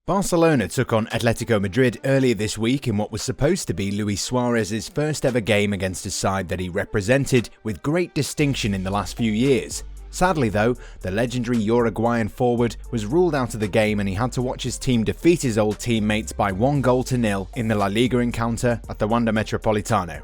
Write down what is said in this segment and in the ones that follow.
Barcelona took on Atletico Madrid earlier this week in what was supposed to be Luis Suarez's first ever game against a side that he represented with great distinction in the last few years. Sadly though, the legendary Uruguayan forward was ruled out of the game and he had to watch his team defeat his old teammates by 1-0 in the La Liga encounter at the Wanda Metropolitano.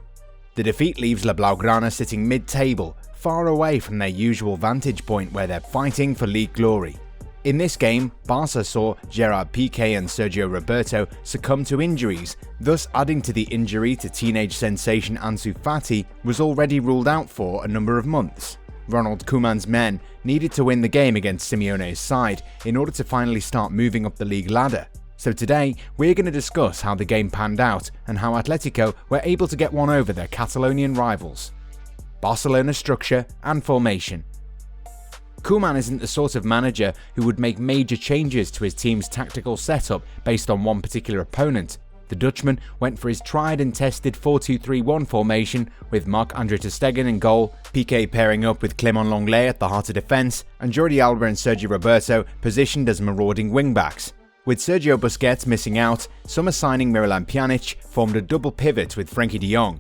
The defeat leaves La Blaugrana sitting mid-table, far away from their usual vantage point where they're fighting for league glory. In this game, Barca saw Gerard Piqué and Sergio Roberto succumb to injuries, thus adding to the injury to teenage sensation Ansu Fati was already ruled out for a number of months. Ronald Koeman's men needed to win the game against Simeone's side in order to finally start moving up the league ladder. So today, we're going to discuss how the game panned out and how Atletico were able to get one over their Catalonian rivals. Barcelona's structure and formation. Koeman isn't the sort of manager who would make major changes to his team's tactical setup based on one particular opponent. The Dutchman went for his tried and tested 4-2-3-1 formation with Marc-Andre ter Stegen in goal, Piqué pairing up with Clément Lenglet at the heart of defence, and Jordi Alba and Sergio Roberto positioned as marauding wingbacks. With Sergio Busquets missing out, summer signing Miralem Pjanic formed a double pivot with Frenkie de Jong.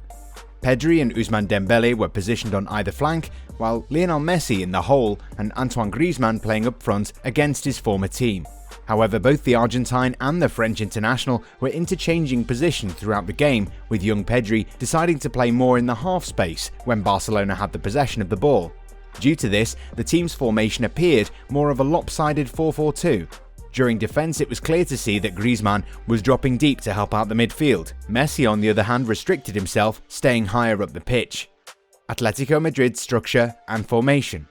Pedri and Ousmane Dembele were positioned on either flank, while Lionel Messi in the hole and Antoine Griezmann playing up front against his former team. However, both the Argentine and the French international were interchanging position throughout the game, with young Pedri deciding to play more in the half space when Barcelona had the possession of the ball. Due to this, the team's formation appeared more of a lopsided 4-4-2. During defence, it was clear to see that Griezmann was dropping deep to help out the midfield. Messi, on the other hand, restricted himself, staying higher up the pitch. Atletico Madrid's structure and formation.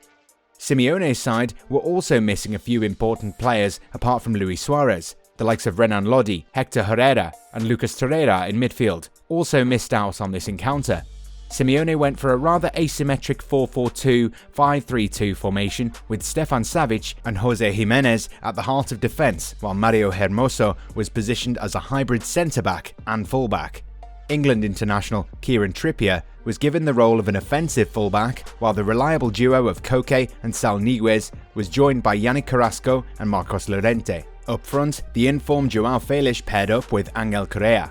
Simeone's side were also missing a few important players apart from Luis Suarez. The likes of Renan Lodi, Hector Herrera and Lucas Torreira in midfield also missed out on this encounter. Simeone went for a rather asymmetric 4-4-2, 5-3-2 formation with Stefan Savic and Jose Jimenez at the heart of defence, while Mario Hermoso was positioned as a hybrid centre-back and full-back. England international Kieran Trippier was given the role of an offensive full-back, while the reliable duo of Koke and Saul Niguez was joined by Yannick Carrasco and Marcos Llorente. Up front, the informed Joao Felix paired up with Angel Correa.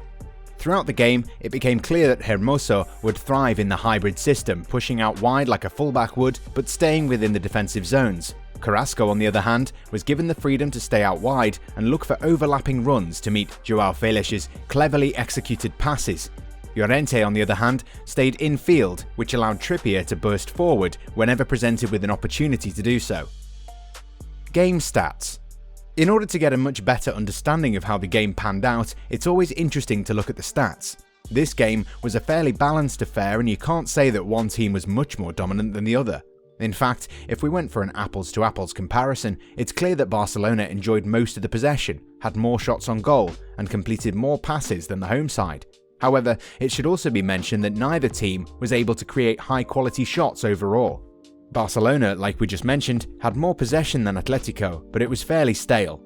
Throughout the game, it became clear that Hermoso would thrive in the hybrid system, pushing out wide like a fullback would, but staying within the defensive zones. Carrasco, on the other hand, was given the freedom to stay out wide and look for overlapping runs to meet Joao Felix's cleverly executed passes. Llorente, on the other hand, stayed infield, which allowed Trippier to burst forward whenever presented with an opportunity to do so. Game stats. In order to get a much better understanding of how the game panned out, it's always interesting to look at the stats. This game was a fairly balanced affair and you can't say that one team was much more dominant than the other. In fact, if we went for an apples-to-apples comparison, it's clear that Barcelona enjoyed most of the possession, had more shots on goal, and completed more passes than the home side. However, it should also be mentioned that neither team was able to create high-quality shots overall. Barcelona, like we just mentioned, had more possession than Atletico, but it was fairly stale.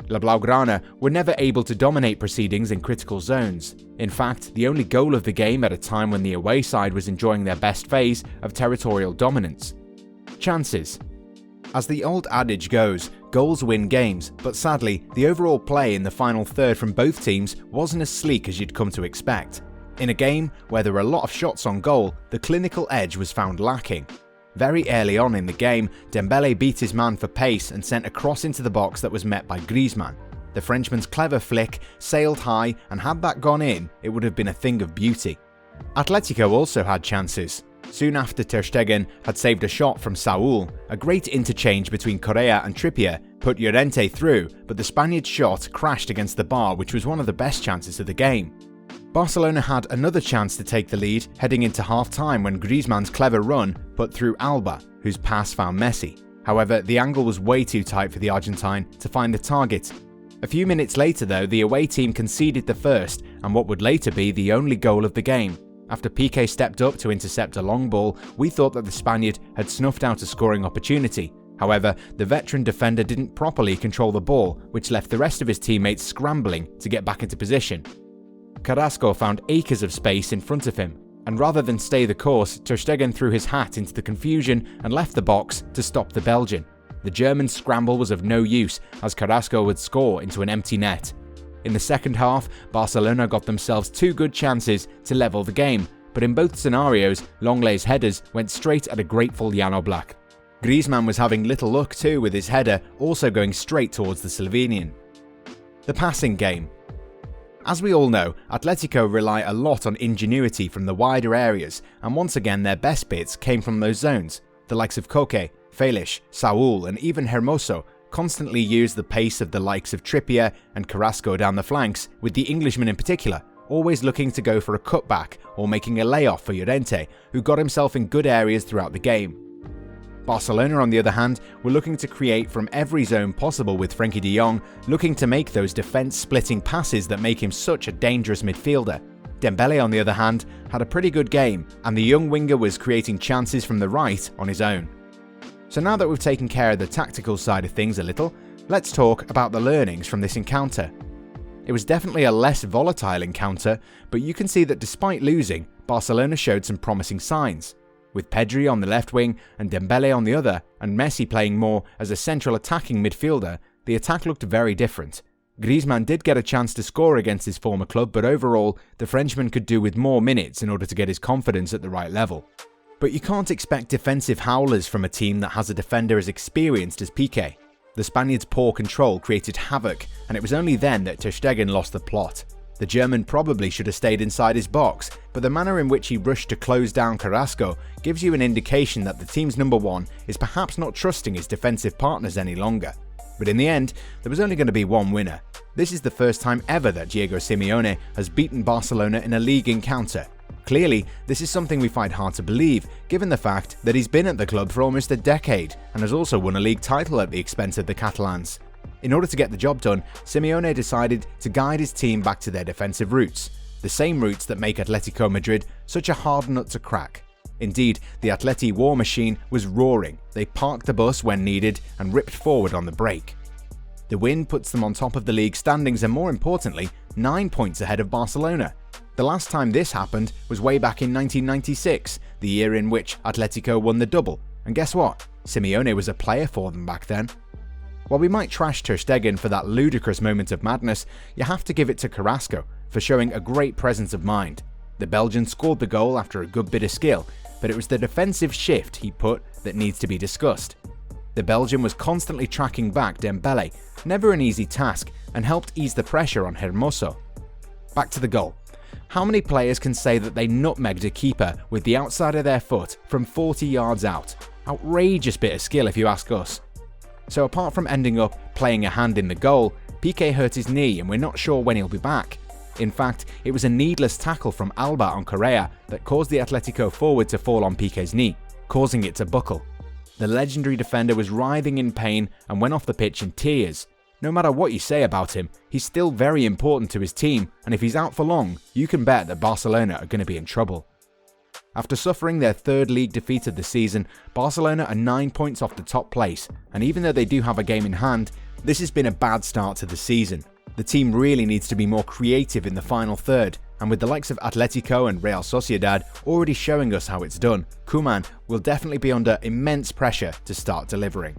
La Blaugrana were never able to dominate proceedings in critical zones. In fact, the only goal of the game at a time when the away side was enjoying their best phase of territorial dominance. Chances. As the old adage goes, goals win games, but sadly, the overall play in the final third from both teams wasn't as sleek as you'd come to expect. In a game where there were a lot of shots on goal, the clinical edge was found lacking. Very early on in the game, Dembele beat his man for pace and sent a cross into the box that was met by Griezmann. The Frenchman's clever flick sailed high, and had that gone in, it would have been a thing of beauty. Atletico also had chances. Soon after ter Stegen had saved a shot from Saul, a great interchange between Correa and Trippier put Llorente through, but the Spaniard's shot crashed against the bar, which was one of the best chances of the game. Barcelona had another chance to take the lead heading into half-time when Griezmann's clever run put through Alba, whose pass found Messi. However, the angle was way too tight for the Argentine to find the target. A few minutes later though, the away team conceded the first and what would later be the only goal of the game. After Piqué stepped up to intercept a long ball, we thought that the Spaniard had snuffed out a scoring opportunity. However, the veteran defender didn't properly control the ball, which left the rest of his teammates scrambling to get back into position. Carrasco found acres of space in front of him, and rather than stay the course, ter Stegen threw his hat into the confusion and left the box to stop the Belgian. The German scramble was of no use as Carrasco would score into an empty net. In the second half, Barcelona got themselves 2 good chances to level the game, but in both scenarios, Lenglet's headers went straight at a grateful Jan Oblak. Griezmann was having little luck too, with his header also going straight towards the Slovenian. The passing game. As we all know, Atletico rely a lot on ingenuity from the wider areas, and once again their best bits came from those zones. The likes of Koke, Felix, Saul and even Hermoso constantly used the pace of the likes of Trippier and Carrasco down the flanks, with the Englishman in particular always looking to go for a cutback or making a layoff for Llorente, who got himself in good areas throughout the game. Barcelona, on the other hand, were looking to create from every zone possible, with Frenkie de Jong looking to make those defence-splitting passes that make him such a dangerous midfielder. Dembele, on the other hand, had a pretty good game, and the young winger was creating chances from the right on his own. So now that we've taken care of the tactical side of things a little, let's talk about the learnings from this encounter. It was definitely a less volatile encounter, but you can see that despite losing, Barcelona showed some promising signs. With Pedri on the left wing and Dembele on the other, and Messi playing more as a central attacking midfielder, the attack looked very different. Griezmann did get a chance to score against his former club, but overall, the Frenchman could do with more minutes in order to get his confidence at the right level. But you can't expect defensive howlers from a team that has a defender as experienced as Piqué. The Spaniard's poor control created havoc, and it was only then that Ter Stegen lost the plot. The German probably should have stayed inside his box, but the manner in which he rushed to close down Carrasco gives you an indication that the team's number one is perhaps not trusting his defensive partners any longer. But in the end, there was only going to be one winner. This is the first time ever that Diego Simeone has beaten Barcelona in a league encounter. Clearly, this is something we find hard to believe, given the fact that he's been at the club for almost a decade and has also won a league title at the expense of the Catalans. In order to get the job done, Simeone decided to guide his team back to their defensive roots, the same roots that make Atletico Madrid such a hard nut to crack. Indeed, the Atleti war machine was roaring. They parked the bus when needed and ripped forward on the break. The win puts them on top of the league standings and, more importantly, 9 points ahead of Barcelona. The last time this happened was way back in 1996, the year in which Atletico won the double, and guess what? Simeone was a player for them back then. While we might trash Ter Stegen for that ludicrous moment of madness, you have to give it to Carrasco for showing a great presence of mind. The Belgian scored the goal after a good bit of skill, but it was the defensive shift he put that needs to be discussed. The Belgian was constantly tracking back Dembele, never an easy task, and helped ease the pressure on Hermoso. Back to the goal. How many players can say that they nutmegged a keeper with the outside of their foot from 40 yards out? Outrageous bit of skill if you ask us. So apart from ending up playing a hand in the goal, Piqué hurt his knee and we're not sure when he'll be back. In fact, it was a needless tackle from Alba on Correa that caused the Atletico forward to fall on Piqué's knee, causing it to buckle. The legendary defender was writhing in pain and went off the pitch in tears. No matter what you say about him, he's still very important to his team, and if he's out for long, you can bet that Barcelona are going to be in trouble. After suffering their third league defeat of the season, Barcelona are 9 points off the top place, and even though they do have a game in hand, this has been a bad start to the season. The team really needs to be more creative in the final third, and with the likes of Atletico and Real Sociedad already showing us how it's done, Koeman will definitely be under immense pressure to start delivering.